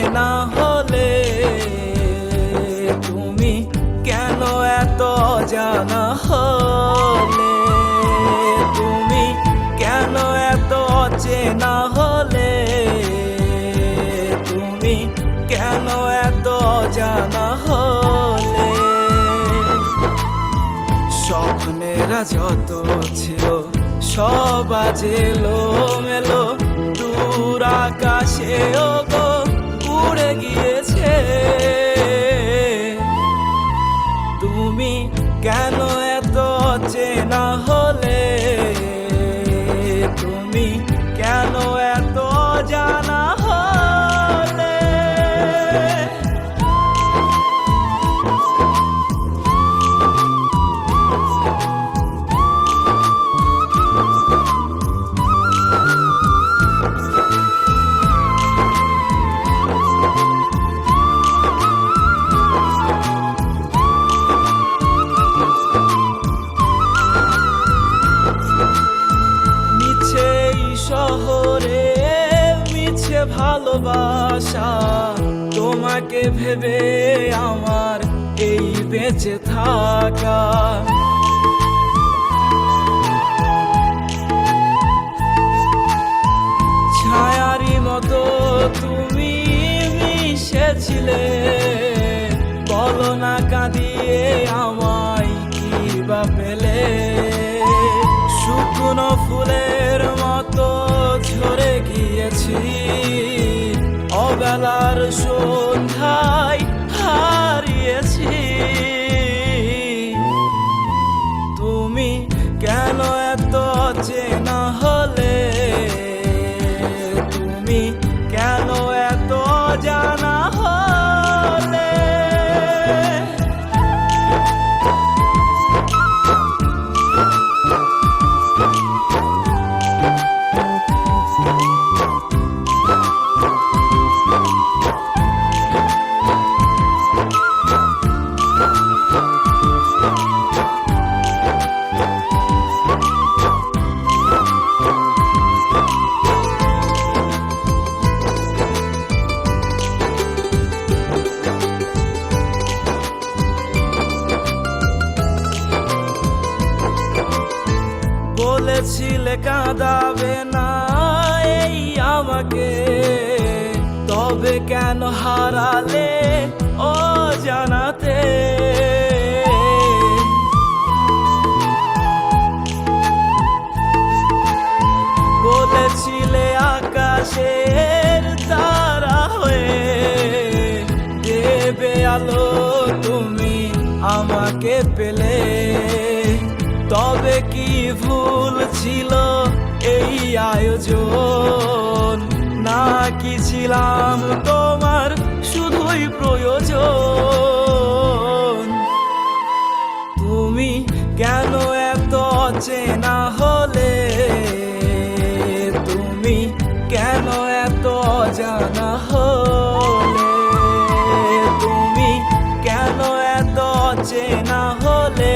অচেনা হলে, তুমি কেন এত অজানা হলে, তুমি কেন এত অচেনা হলে, তুমি কেন এত অজানা হলে। স্বপ্নেরা যত ছিল সব আজ এলোমেলো, দূর আকাশেও গো উড়ে গিয়েছে। তুমি কেন এত অচেনা হলে, তুমি কেন এত অজানা হলে। শহরে মিছে ভালোবাসা, তোমাকে ভেবে আমার এই বেঁচে থাকা। ছায়ারি মতো তুমি মিশেছিলে, বলো না কাঁদিয়ে আমায় কি বা পেলে। শুকনো ফুলের মতো ঝরে গিয়েছি, অবেলার সন্ধ্যায় হারিয়েছি। তুমি কেন এত অচেনা হলে, তুমি কেন এত অজানা হলে। বলেছিলে কাঁদাবে না এই আমাকে, তবে কেন হারালে অজানাতে। বলেছিলে আকাশের তারা হয়ে দেবে আলো তুমি আমাকে পেলে। তবে কি ভুল ছিল এই আয়োজন, না কি ছিলাম তোমার শুধুই প্রয়োজন। তুমি কেন এত অচেনা হলে, তুমি কেন এত অজানা হলে, তুমি কেন এত অচেনা হলে।